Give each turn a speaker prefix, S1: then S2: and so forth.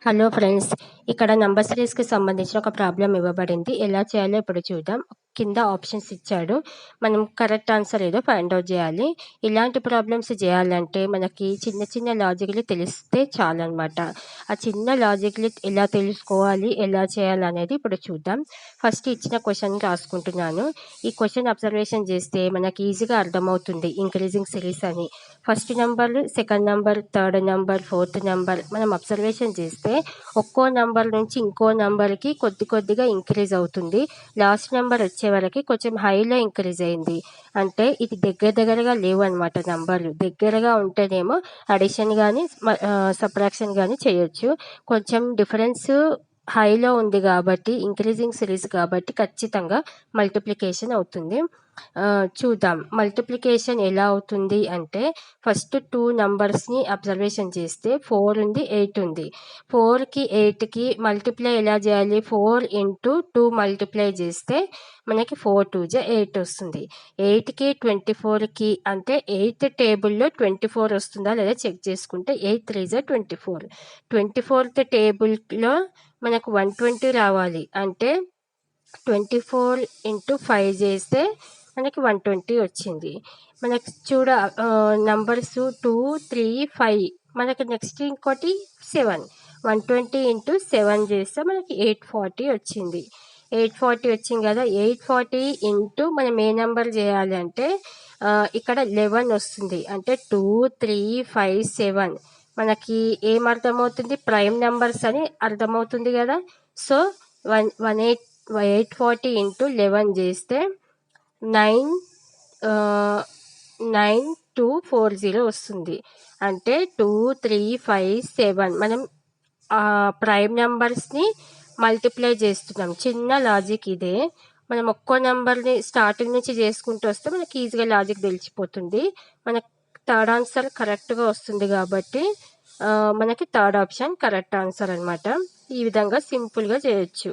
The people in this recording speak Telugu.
S1: హలో ఫ్రెండ్స్, ఇక్కడ నంబర్ సిరీస్‌కి సంబంధించిన ఒక ప్రాబ్లమ్ ఇవ్వబడింది. ఎలా చేయాలో ఇప్పుడు చూద్దాం. కింద ఆప్షన్స్ ఇచ్చాడు. మనం కరెక్ట్ ఆన్సర్ ఏదో ఫైండ్ ఔట్ చేయాలి. ఇలాంటి ప్రాబ్లమ్స్ చేయాలంటే మనకి చిన్న చిన్న లాజిక్‌లు తెలిస్తే చాలనమాట. ఆ చిన్న లాజిక్‌లు ఎలా తెలుసుకోవాలి, ఎలా చేయాలనేది ఇప్పుడు చూద్దాం. ఫస్ట్ ఇచ్చిన క్వెషన్ రాసుకుంటున్నాను. ఈ క్వెషన్ అబ్జర్వేషన్ చేస్తే మనకి ఈజీగా అర్థమవుతుంది ఇంక్రీజింగ్ సిరీస్ అని. First number, second number, third number, fourth number మనం అబ్జర్వేషన్ చేస్తే ఒక్కో నంబర్ నుంచి ఇంకో నంబర్కి కొద్దిగా ఇంక్రీజ్ అవుతుంది. లాస్ట్ నెంబర్ వచ్చేవరకు కొంచెం హైలో ఇంక్రీజ్ అయింది. అంటే ఇది దగ్గరగా లేవు అనమాట. నంబర్లు దగ్గరగా ఉంటేనేమో అడిషన్ కానీ సబ్ట్రాక్షన్ కానీ చేయొచ్చు. కొంచెం డిఫరెన్స్ హైలో ఉంది కాబట్టి ఇంక్రీజింగ్ సిరీస్ కాబట్టి ఖచ్చితంగా మల్టిప్లికేషన్ అవుతుంది. చూద్దాం మల్టిప్లికేషన్ ఎలా అవుతుంది అంటే ఫస్ట్ 2 నంబర్స్ని అబ్జర్వేషన్ చేస్తే 4 ఉంది, 8 ఉంది. 4కి 8కి మల్టిప్లై ఎలా చేయాలి? 4 ఇంటూ 2 మల్టిప్లై చేస్తే మనకి 4 2 జా 8 వస్తుంది. 8కి 24కి అంటే 8th టేబుల్లో 24 వస్తుందా లేదా చెక్ చేసుకుంటే 8 3 జా 24. 24th టేబుల్లో మనకు 120 రావాలి. అంటే 24 ఇంటూ 5 చేస్తే మనకి 120 వచ్చింది. మనకి నంబర్స్ 2 3 5 మనకి నెక్స్ట్ ఇంకోటి 7. 120 ఇంటూ 7 చేస్తే మనకి 840 వచ్చింది. 840 వచ్చింది కదా. 840 ఇంటూ మనం ఏ నెంబర్ చేయాలి అంటే ఇక్కడ 11 వస్తుంది. అంటే 2 3 5 7 మనకి ఏం అర్థమవుతుంది? ప్రైమ్ నెంబర్స్ అని అర్థమవుతుంది కదా. సో 840 ఇంటూ 11 చేస్తే 9240 వస్తుంది. అంటే 2 3 5 7 మనం ప్రైమ్ నెంబర్స్ని మల్టిప్లై చేస్తున్నాం. చిన్న లాజిక్ ఇదే. మనం ఒక్కో నెంబర్ని స్టార్టింగ్ నుంచి చేసుకుంటూ వస్తే మనకి ఈజీగా లాజిక్ తెలిసిపోతుంది. మనకు థర్డ్ ఆన్సర్ కరెక్ట్గా వస్తుంది కాబట్టి మనకి థర్డ్ ఆప్షన్ కరెక్ట్ ఆన్సర్ అనమాట. ఈ విధంగా సింపుల్గా చేయొచ్చు.